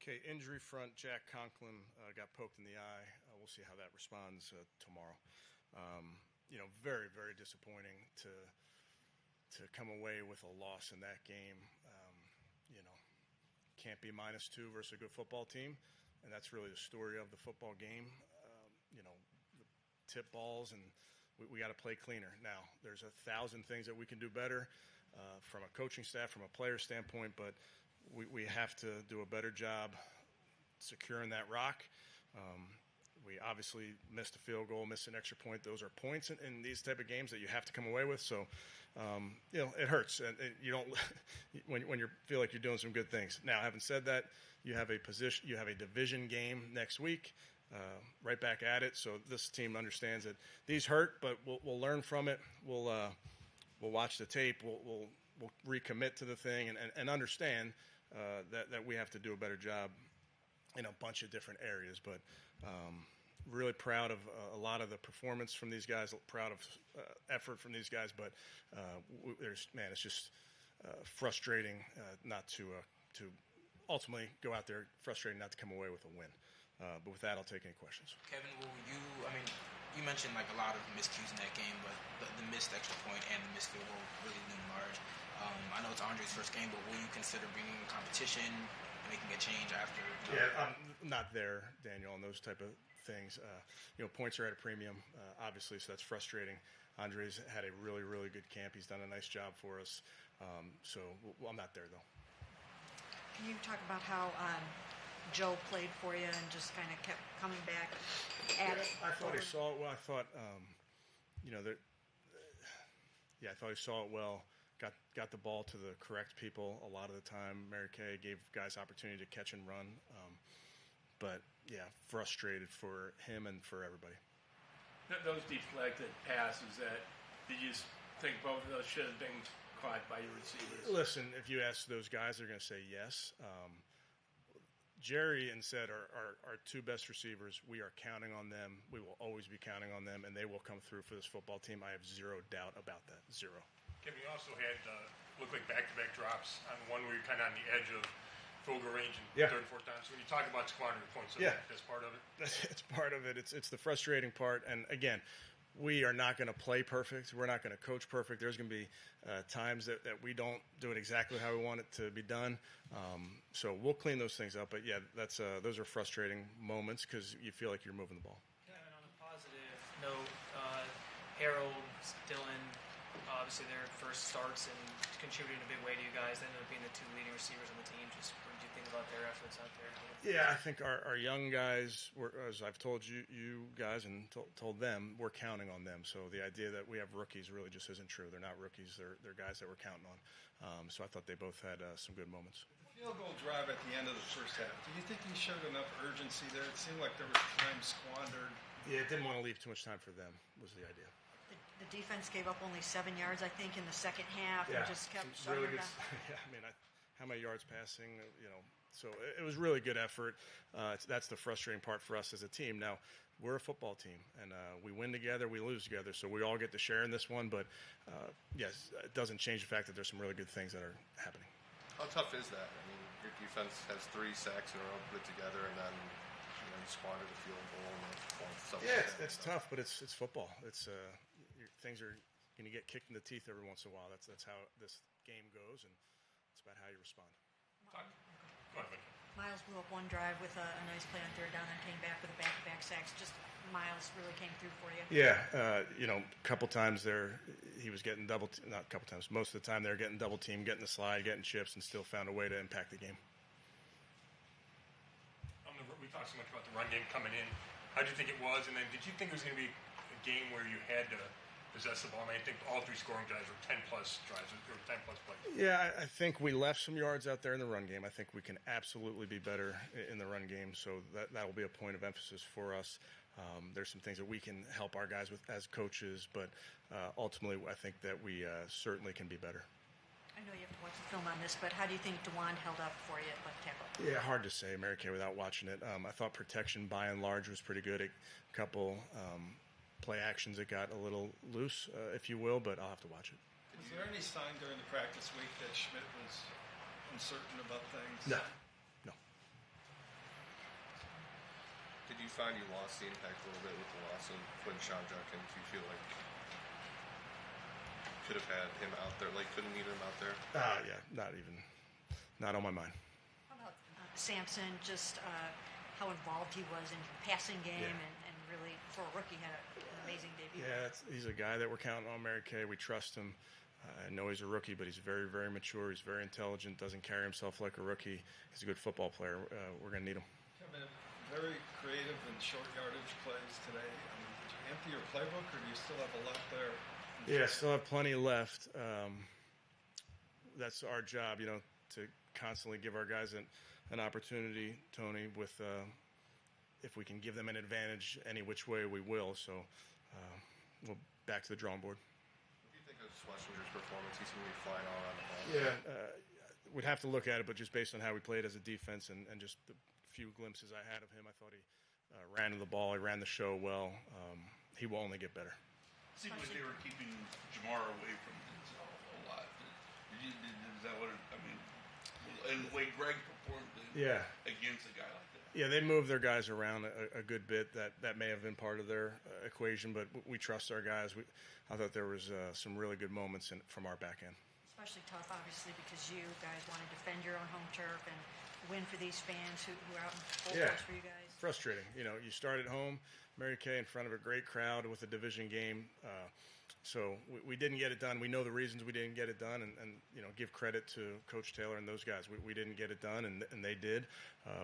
Okay, injury front, Jack Conklin got poked in the eye. We'll see how that responds tomorrow. Very, very disappointing to come away with a loss in that game. Can't be -2 versus a good football team, and that's really the story of the football game. The tip balls, and we got to play cleaner. Now, there's 1,000 things that we can do better from a coaching staff, from a player standpoint, but we have to do a better job securing that rock. We obviously missed a field goal, missed an extra point. Those are points in these type of games that you have to come away with. So, it hurts, and you don't when you feel like you're doing some good things. Now, having said that, you have a division game next week, right back at it. So this team understands that these hurt, but we'll learn from it. We'll watch the tape. We'll recommit to the thing and understand that we have to do a better job in a bunch of different areas. But really proud of a lot of the performance from these guys, proud of effort from these guys. But it's just frustrating not to ultimately go out there, frustrating not to come away with a win. But with that, I'll take any questions. Kevin, you mentioned like a lot of miscues in that game, but the missed extra point and the missed field goal really loomed large. I know it's Andre's first game, but will you consider bringing competition, making a change after? Yeah, I'm not there, Daniel, on those type of things. Points are at a premium, obviously, so that's frustrating. Andre's had a really, really good camp. He's done a nice job for us. So I'm not there, though. Can you talk about how Joe played for you and just kind of kept coming back at it? I thought he saw it well. I thought, I thought he saw it well. Got the ball to the correct people a lot of the time. Mary Kay gave guys opportunity to catch and run. But, frustrated for him and for everybody. Those deflected passes, did you think both of those should have been caught by your receivers? Listen, if you ask those guys, they're going to say yes. Jerry and Seth are our two best receivers. We are counting on them. We will always be counting on them, and they will come through for this football team. I have zero doubt about that. Zero. Kevin, you also had looked like back-to-back drops on one where you're kind of on the edge of field goal range and third and fourth down. So when you talk about squandering points, that's part of it? It's part of it. It's the frustrating part. And, again, we are not going to play perfect. We're not going to coach perfect. There's going to be times that we don't do it exactly how we want it to be done. So we'll clean those things up. But, those are frustrating moments because you feel like you're moving the ball. Kevin, on a positive note, Harold, Dylan, obviously their first starts and contributing in a big way to you guys. They ended up being the two leading receivers on the team. Just what did you think about their efforts out there? Yeah, I think our young guys, as I've told you guys and told them, we're counting on them. So the idea that we have rookies really just isn't true. They're not rookies. They're guys that we're counting on. So I thought they both had some good moments. The field goal drive at the end of the first half, do you think you showed enough urgency there? It seemed like there was time squandered. Yeah, didn't want to leave too much time for them was the idea. The defense gave up only 7 yards, I think, in the second half, and just kept really good. Yeah, how many yards passing? So it was really good effort. That's the frustrating part for us as a team. Now we're a football team, and we win together, we lose together, so we all get to share in this one. But yes, it doesn't change the fact that there's some really good things that are happening. How tough is that? Your defense has 3 sacks in a row put together, and then you squander the field goal and stuff. Yeah, it's tough, but it's football. It's things are going to get kicked in the teeth every once in a while. That's how this game goes, and it's about how you respond. Go ahead. Myles blew up one drive with a nice play on third down, and came back with a back-to-back sacks. Just Myles really came through for you. Yeah, a couple times there, he was getting not a couple times. Most of the time, they were getting double teamed, getting the slide, getting chips, and still found a way to impact the game. We talked so much about the run game coming in. How did you think it was? And then did you think it was going to be a game where you had to possess the ball? I think all 3 scoring drives were 10-plus drives or 10-plus plays. Yeah, I think we left some yards out there in the run game. I think we can absolutely be better in the run game, so that will be a point of emphasis for us. There's some things that we can help our guys with as coaches, but ultimately I think that we certainly can be better. I know you have to watch the film on this, but how do you think DeWand held up for you at left tackle? Yeah, hard to say, Mary Kay, without watching it. I thought protection by and large was pretty good. A couple play actions that got a little loose, if you will, but I'll have to watch it. Was there any sign during the practice week that Schmidt was uncertain about things? No. Did you find you lost the impact a little bit with the loss of Quinn Jenkins? Do you feel like could have had him out there, like couldn't need him out there? Yeah, not on my mind. How about Sampson, just how involved he was in your passing game and really, for a rookie, had an amazing debut. Yeah, he's a guy that we're counting on, Mary Kay. We trust him. I know he's a rookie, but he's very, very mature. He's very intelligent, doesn't carry himself like a rookie. He's a good football player. We're going to need him. Kevin, very creative and short yardage plays today. I mean, did you empty your playbook, or do you still have a lot there? Yeah, still have plenty left. That's our job, to constantly give our guys an opportunity, Tony, with if we can give them an advantage any which way, we will. So we'll back to the drawing board. What do you think of Schlesinger's performance? He seemed to be flying all around the ball. Yeah, we'd have to look at it, but just based on how we played as a defense and just the few glimpses I had of him, I thought he ran to the ball. He ran the show well. He will only get better. It seemed like they were keeping Jamar away from Denzel a lot. Is that what I mean? And the way Greg performed against a guy like that. Yeah, they move their guys around a good bit. That may have been part of their equation, but we trust our guys. I thought there was some really good moments from our back end. Especially tough, obviously, because you guys want to defend your own home turf and win for these fans who are out in full force for you guys. Frustrating. You start at home, Mary Kay in front of a great crowd with a division game. So we didn't get it done. We know the reasons we didn't get it done, and give credit to Coach Taylor and those guys. We didn't get it done, and they did,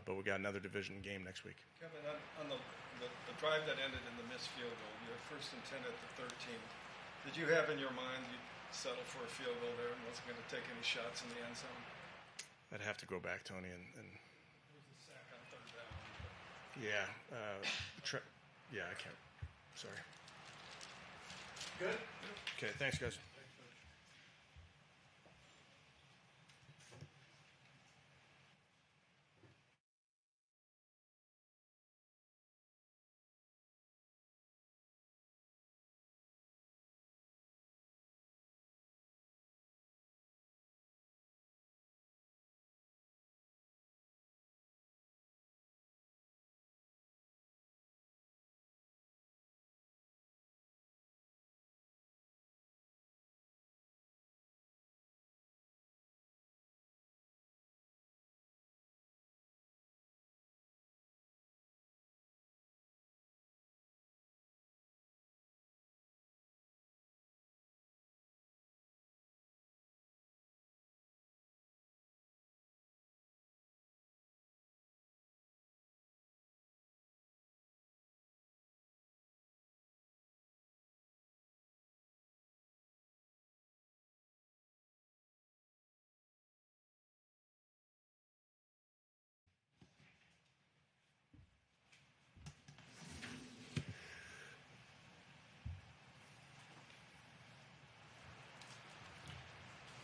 but we got another division game next week. Kevin, on the drive that ended in the missed field goal, you had 1st and 10 at the 13. Did you have in your mind you'd settle for a field goal there and wasn't going to take any shots in the end zone? I'd have to go back, Tony, and There was a sack on 3rd down. I can't. Sorry. Good. Okay, thanks, guys.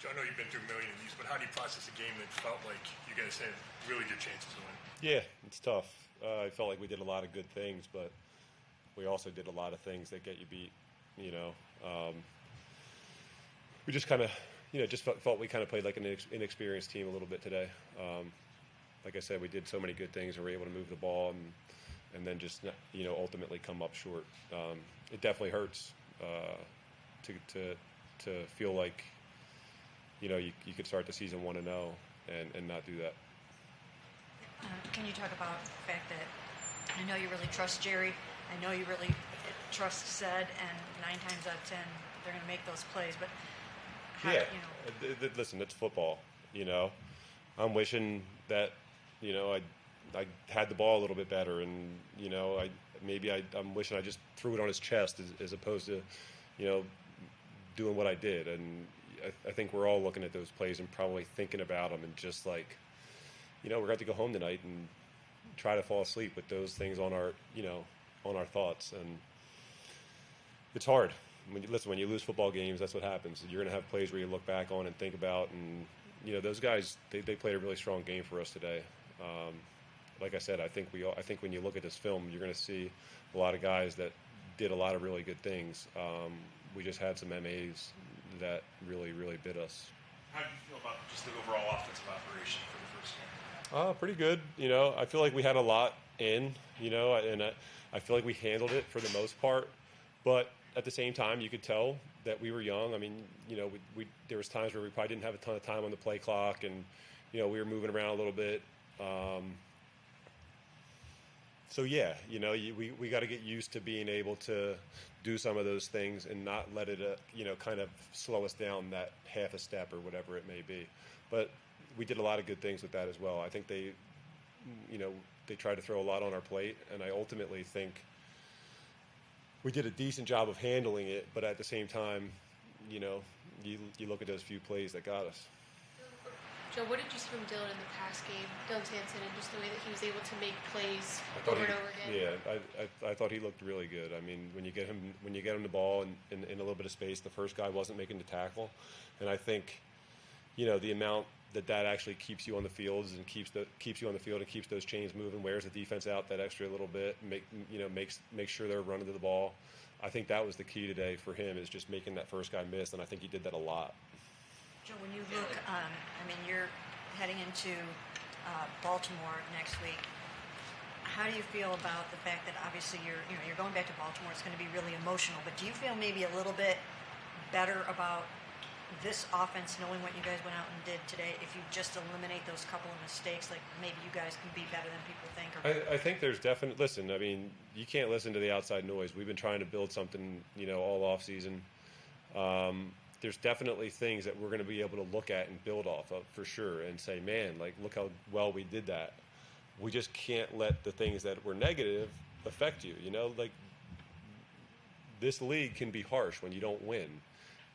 Joe, I know you've been through a million of these, but how do you process a game that felt like you guys had really good chances to win? Yeah, it's tough. I felt like we did a lot of good things, but we also did a lot of things that get you beat. We just kind of, just felt we kind of played like an inexperienced team a little bit today. Like I said, we did so many good things and were able to move the ball and then just, ultimately come up short. It definitely hurts to feel like, you could start the season 1-0 and not do that. Can you talk about the fact that I know you really trust Jerry, I know you really trust Zed, and 9 times out of 10 they're going to make those plays, but listen, it's football. I'm wishing that I had the ball a little bit better, and I'm wishing I just threw it on his chest as opposed to doing what I did. And I think we're all looking at those plays and probably thinking about them and just like, we're going to go home tonight and try to fall asleep with those things on our thoughts. And it's hard. When you lose football games, that's what happens. You're going to have plays where you look back on and think about, and those guys, they played a really strong game for us today. Like I said, I think when you look at this film, you're going to see a lot of guys that did a lot of really good things. We just had some MAs that really, really bit us. How do you feel about just the overall offensive operation for the first game? Pretty good. I feel like we had a lot in, and I feel like we handled it for the most part. But at the same time, you could tell that we were young. I mean, there was times where we probably didn't have a ton of time on the play clock, and we were moving around a little bit. So yeah, we got to get used to being able to do some of those things and not let it, kind of slow us down that half a step or whatever it may be. But we did a lot of good things with that as well. I think they tried to throw a lot on our plate, and I ultimately think we did a decent job of handling it. But at the same time, you look at those few plays that got us. Joe, what did you see from Dylan in the past game, Dylan Sampson, and just the way that he was able to make plays over and over again? Yeah, I thought he looked really good. I mean, when you get him the ball in a little bit of space, the first guy wasn't making the tackle, and I think, the amount that actually keeps you on the fields and keeps you on the field and keeps those chains moving, wears the defense out that extra little bit, makes sure they're running to the ball. I think that was the key today for him, is just making that first guy miss, and I think he did that a lot. Joe, when you look, you're heading into Baltimore next week. How do you feel about the fact that obviously you're going back to Baltimore? It's going to be really emotional, but do you feel maybe a little bit better about this offense, knowing what you guys went out and did today? If you just eliminate those couple of mistakes, like maybe you guys can be better than people think. I think there's definitely. Listen, I mean, you can't listen to the outside noise. We've been trying to build something, all off season. There's definitely things that we're going to be able to look at and build off of for sure, and say, man, like, look how well we did that. We just can't let the things that were negative affect you. Like, this league can be harsh when you don't win,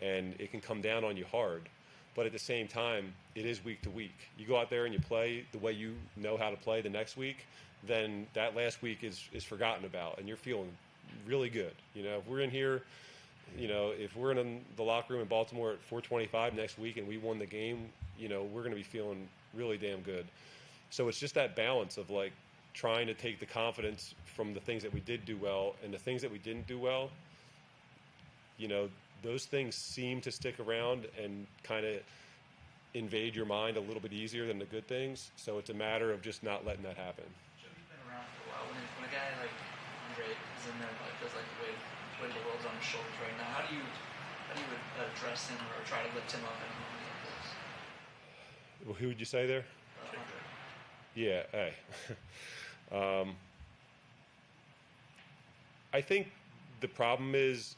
and it can come down on you hard. But at the same time, it is week to week. You go out there and you play the way you know how to play the next week, then that last week is forgotten about, and you're feeling really good. If we're in here, if we're in the locker room in Baltimore at 4:25 next week and we won the game, we're going to be feeling really damn good. So it's just that balance of, like, trying to take the confidence from the things that we did do well and the things that we didn't do well. Those things seem to stick around and kind of invade your mind a little bit easier than the good things. So it's a matter of just not letting that happen. Joe, you've been around for a while. When a guy like Andre is in there, like, feels like the weight of the world's on his shoulders right now, how do you address him or try to lift him up in a moment like this? Well, who would you say there? Andre. Yeah, hey. I think the problem is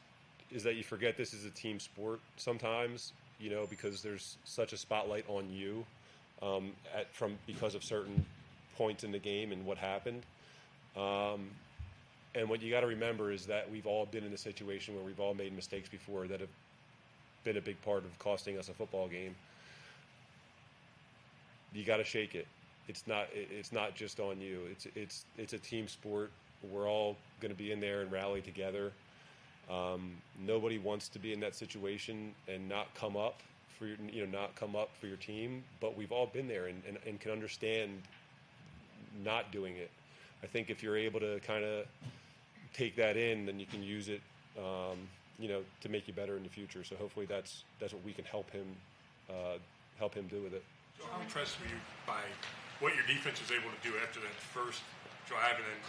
that you forget this is a team sport sometimes, because there's such a spotlight on you because of certain points in the game and what happened. And what you got to remember is that we've all been in a situation where we've all made mistakes before that have been a big part of costing us a football game. You got to shake it. It's not just on you. It's a team sport. We're all going to be in there and rally together. Nobody wants to be in that situation and not come up for your team. But we've all been there and can understand not doing it. I think if you're able to kind of take that in, then you can use it, to make you better in the future. So hopefully that's what we can help him do with it. So I'm impressed with you by what your defense was able to do after that first drive, and then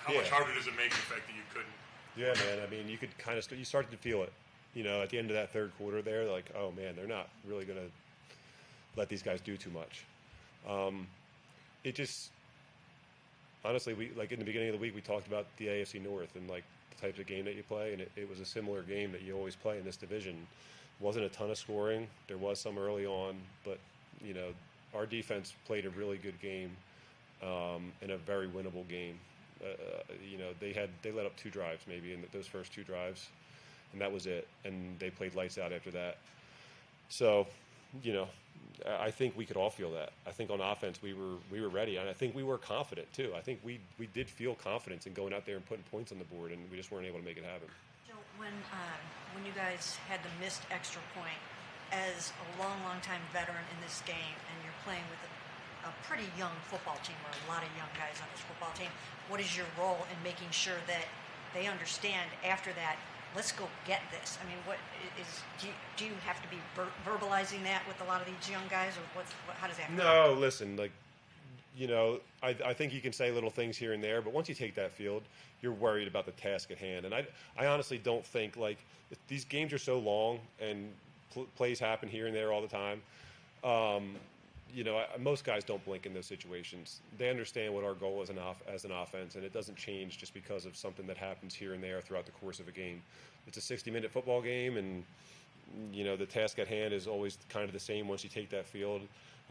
how much harder does it make the fact that you couldn't? Yeah, man. I mean, you could you started to feel it. At the end of that third quarter, there, like, oh man, they're not really going to let these guys do too much. It just. Honestly, we in the beginning of the week, we talked about the AFC North and, like, the types of game that you play, and it was a similar game that you always play in this division. Wasn't a ton of scoring. There was some early on, but, our defense played a really good game and a very winnable game. They let up 2 drives maybe in those first 2 drives, and that was it. And they played lights out after that. So, I think we could all feel that. I think on offense we were ready, and I think we were confident too. I think we did feel confidence in going out there and putting points on the board, and we just weren't able to make it happen. Joe, when you guys had the missed extra point, as a long time veteran in this game, and you're playing with a pretty young football team, or a lot of young guys on this football team, what is your role in making sure that they understand after that, let's go get this? I mean, do you have to be verbalizing that with a lot of these young guys, or how does that work? No, listen, like, I think you can say little things here and there, but once you take that field, you're worried about the task at hand. And I honestly don't think, like, these games are so long and plays happen here and there all the time. Most guys don't blink in those situations. They understand what our goal is as an offense, and it doesn't change just because of something that happens here and there throughout the course of a game. It's a 60-minute football game, and the task at hand is always kind of the same once you take that field.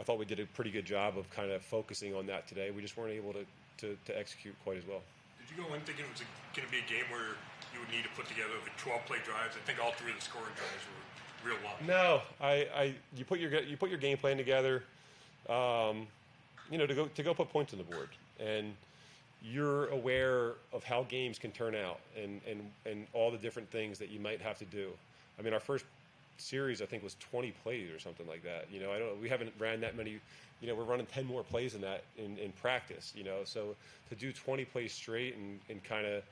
I thought we did a pretty good job of kind of focusing on that today. We just weren't able to execute quite as well. Did you go in thinking it was going to be a game where you would need to put together the 12-play drives? I think all three of the scoring drives were real long. No, you put your game plan together, to go put points on the board, and you're aware of how games can turn out and all the different things that you might have to do. I mean, our first series I think was 20 plays or something like that. We haven't ran that many. We're running 10 more plays than that in practice. So to do 20 plays straight and kind of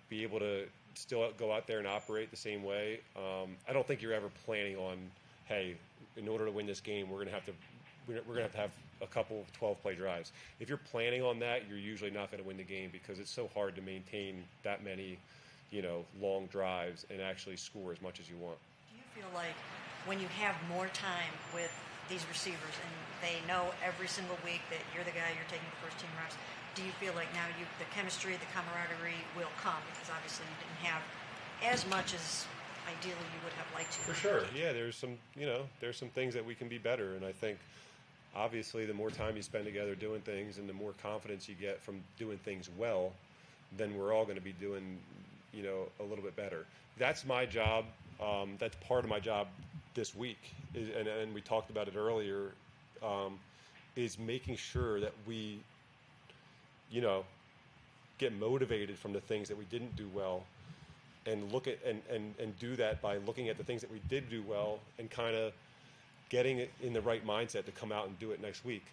be able to still go out there and operate the same way. I don't think you're ever planning on, hey, in order to win this game, we're gonna have to have a couple of 12-play drives. If you're planning on that, you're usually not going to win the game because it's so hard to maintain that many, long drives and actually score as much as you want. Do you feel like when you have more time with these receivers and they know every single week that you're the guy, you're taking the first team reps, do you feel like now the chemistry, the camaraderie will come? Because obviously you didn't have as much as ideally you would have liked to. For sure. Yeah, there's some things that we can be better. And I think obviously the more time you spend together doing things and the more confidence you get from doing things well, then we're all going to be doing, a little bit better. That's my job. That's part of my job this week. And we talked about it earlier, is making sure that we, get motivated from the things that we didn't do well and look at and do that by looking at the things that we did do well and kind of getting it in the right mindset to come out and do it next week.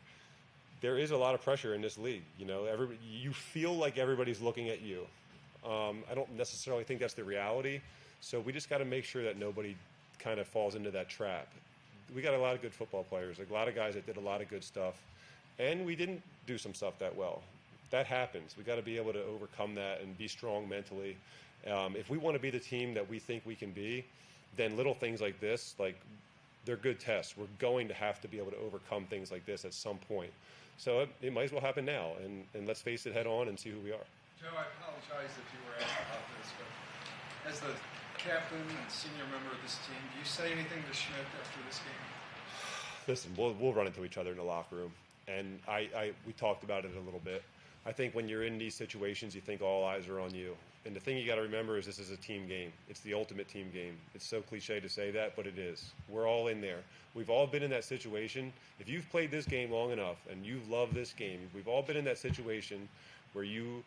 There is a lot of pressure in this league. You feel like everybody's looking at you. I don't necessarily think that's the reality. So we just got to make sure that nobody kind of falls into that trap. We got a lot of good football players, a lot of guys that did a lot of good stuff, and we didn't do some stuff that well. That happens. We got to be able to overcome that and be strong mentally. If we want to be the team that we think we can be, then little things like this, they're good tests. We're going to have to be able to overcome things like this at some point. So it might as well happen now, and let's face it head on and see who we are. Joe, I apologize if you were asked about this, but as the captain and senior member of this team, do you say anything to Schmidt after this game? Listen, we'll run into each other in the locker room, and we talked about it a little bit. I think when you're in these situations, you think all eyes are on you. And the thing you got to remember is this is a team game. It's the ultimate team game. It's so cliche to say that, but it is. We're all in there. We've all been in that situation. If you've played this game long enough and you've loved this game, we've all been in that situation where you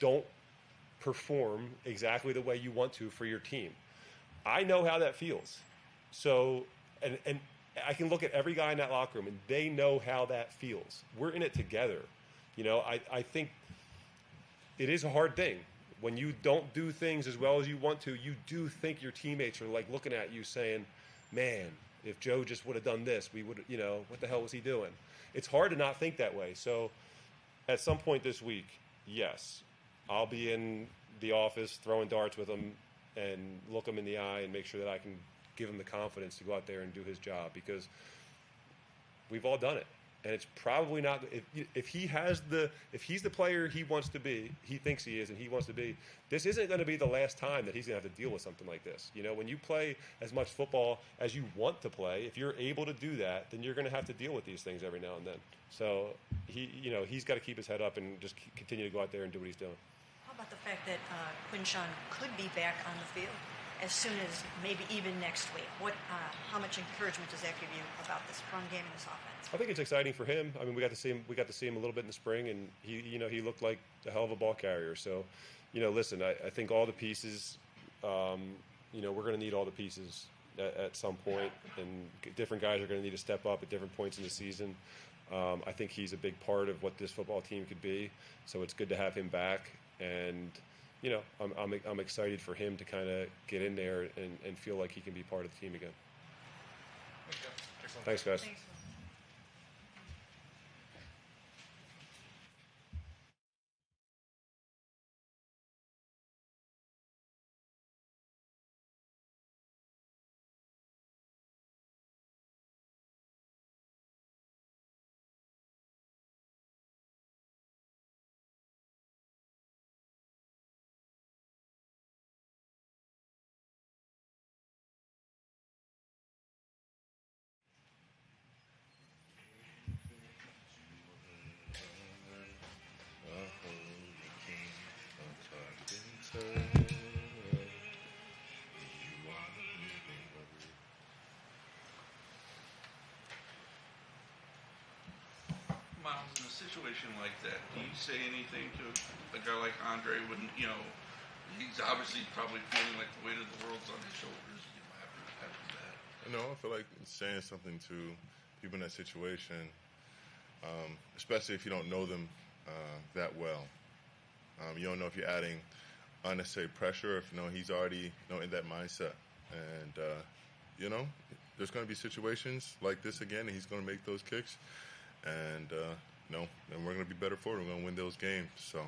don't perform exactly the way you want to for your team. I know how that feels. So, and I can look at every guy in that locker room, and they know how that feels. We're in it together. I think it is a hard thing. When you don't do things as well as you want to, you do think your teammates are looking at you saying, man, if Joe just would have done this, we would, what the hell was he doing? It's hard to not think that way. So at some point this week, yes, I'll be in the office throwing darts with him and look him in the eye and make sure that I can give him the confidence to go out there and do his job, because we've all done it. And it's probably not, if he's the player he wants to be, he thinks he is and he wants to be, this isn't going to be the last time that he's going to have to deal with something like this. When you play as much football as you want to play, if you're able to do that, then you're going to have to deal with these things every now and then. So he's got to keep his head up and just continue to go out there and do what he's doing. How about the fact that Quinshawn could be back on the field as soon as maybe even next week? How much encouragement does that give you about this run game and this offense? I think it's exciting for him. I mean, we got to see him a little bit in the spring, and he looked like a hell of a ball carrier. So, listen, I think all the pieces, we're going to need all the pieces at some point, and different guys are going to need to step up at different points in the season. I think he's a big part of what this football team could be. So it's good to have him back, and I'm excited for him to kind of get in there and feel like he can be part of the team again. Thanks, guys. Thanks. situation like that, do you say anything to a guy like Andre when, he's obviously probably feeling like the weight of the world's on his shoulders, after that? No, I feel like saying something to people in that situation, especially if you don't know them that well. You don't know if you're adding unnecessary pressure, if he's already in that mindset. And, there's going to be situations like this again, and he's going to make those kicks. And, and we're going to be better for it. We're going to win those games. So,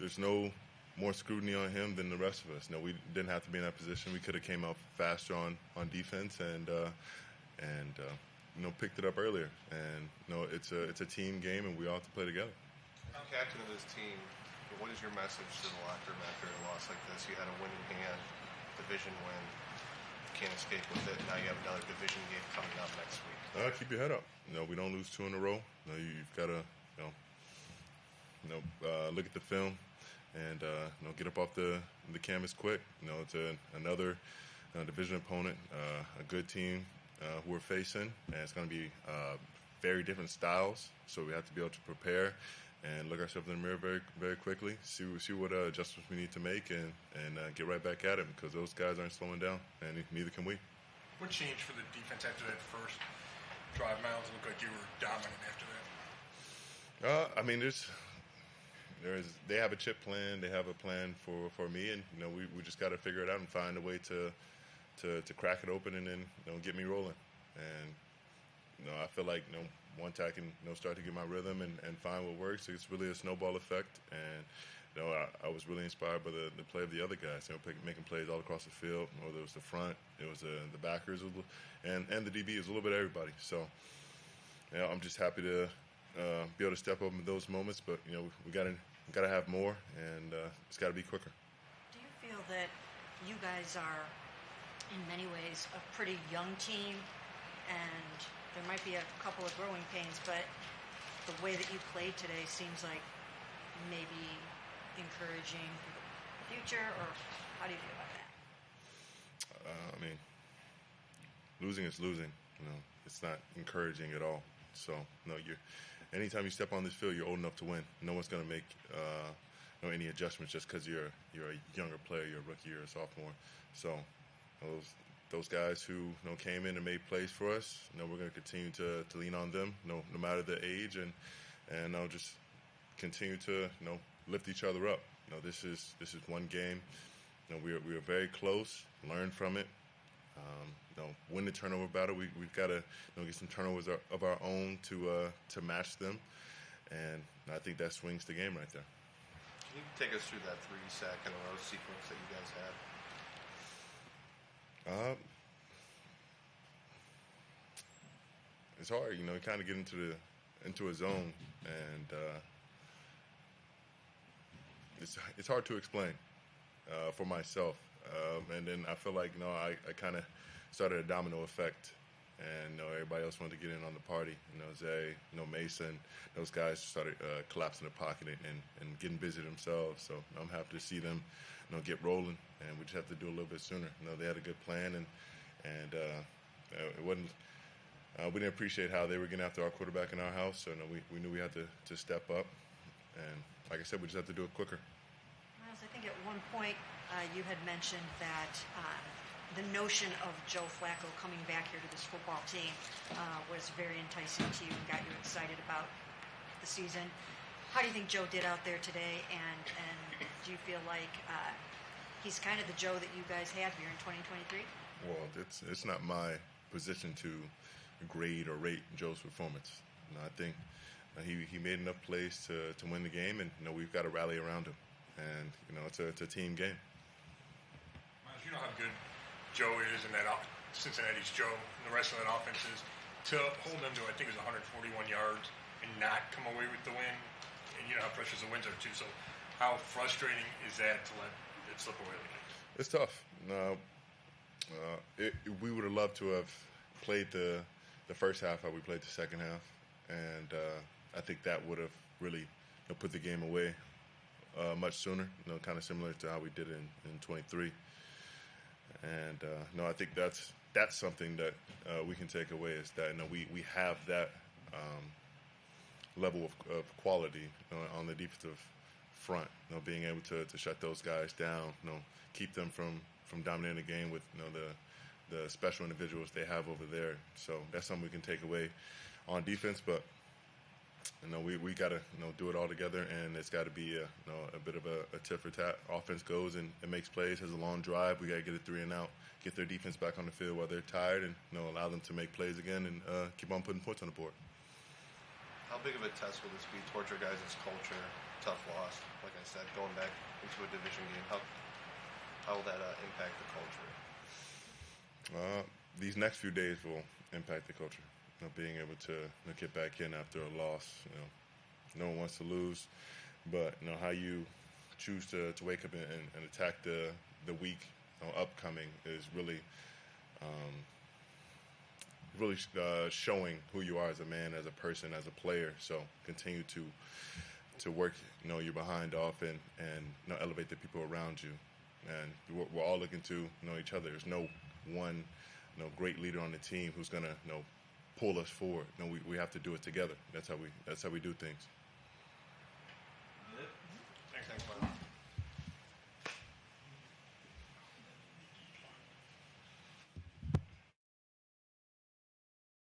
there's no more scrutiny on him than the rest of us. We didn't have to be in that position. We could have came out faster on defense and picked it up earlier. And, it's a team game, and we all have to play together. Captain of this team, what is your message to the locker room after a loss like this? You had a win in hand, division win. Can't escape with it. Now you have another division game coming up next week. Keep your head up. We don't lose 2 in a row. You've got to, look at the film and get up off the canvas quick. It's another division opponent, a good team who we're facing, and it's going to be very different styles. So we have to be able to prepare and look ourselves in the mirror very, very quickly, see what adjustments we need to make, and get right back at it, because those guys aren't slowing down, and neither can we. What changed for the defense after that first drive, Myles? It looked like you were dominant after that. They have a chip plan. They have a plan for me, and we just got to figure it out and find a way to crack it open and then get me rolling. And I feel like once I can start to get my rhythm and find what works, it's really a snowball effect. And I was really inspired by the play of the other guys, making plays all across the field. Whether it was the front, it was the backers, and the DB. It was a little bit of everybody. So I'm just happy to be able to step up in those moments. But we gotta have more, and it's got to be quicker. Do you feel that you guys are, in many ways, a pretty young team, and there might be a couple of growing pains, but the way that you played today seems like maybe encouraging for the future, or how do you feel about that? Losing is losing. It's not encouraging at all. So, anytime you step on this field, you're old enough to win. No one's going to make any adjustments just because you're a younger player, you're a rookie, you're a sophomore. So, those guys who came in and made plays for us, we're going to continue to lean on them, no matter the age, and just continue to lift each other up. This is one game. We are very close. Learn from it. Win the turnover battle. We've got to get some turnovers of our own to match them, and I think that swings the game right there. Can you take us through that 3-sack in a row sequence that you guys had? It's hard, you kind of get into a zone, and it's hard to explain for myself. And then I feel like I kind of started a domino effect, and everybody else wanted to get in on the party. Zay, Mason, those guys started collapsing the pocket and getting busy themselves. So I'm happy to see them get rolling, and we just have to do a little bit sooner. They had a good plan, and it wasn't. We didn't appreciate how they were getting after our quarterback in our house, so we knew we had to step up. And like I said, we just have to do it quicker. Myles, I think at one point you had mentioned that the notion of Joe Flacco coming back here to this football team was very enticing to you and got you excited about the season. How do you think Joe did out there today, and do you feel like he's kind of the Joe that you guys have here in 2023? Well, it's not my position to grade or rate Joe's performance. I think he made enough plays to win the game, and we've got to rally around him. And it's a team game. Myles, you know how good Joe is, and that Cincinnati's Joe, and the rest of that offense is. To hold them to, I think it was 141 yards and not come away with the win, and how precious the wins are too. So, how frustrating is that to let it slip away like that? It's tough. We would have loved to have played the first half how we played the second half, and I think that would have really put the game away much sooner. Kind of similar to how we did it in 23. And I think that's something that we can take away, is that we have that level of quality on the defensive front. Being able to shut those guys down, keep them from dominating the game with the special individuals they have over there. So that's something we can take away on defense, but we got to do it all together, and it's got to be a bit of a tit for tat. Offense goes and it makes plays, has a long drive. We got to get a 3 and out, get their defense back on the field while they're tired, and allow them to make plays again and keep on putting points on the board. How big of a test will this be towards your guys' culture? Tough loss, like I said, going back into a division game. How will that impact the culture? These next few days will impact the culture. Being able to get back in after a loss. No one wants to lose, but how you choose to wake up and attack the week upcoming is really showing who you are as a man, as a person, as a player. So continue to work your behind off and elevate the people around you. And we're all looking to each other. There's no one great leader on the team who's gonna pull us forward. We have to do it together. That's how we do things. Thanks, Myles.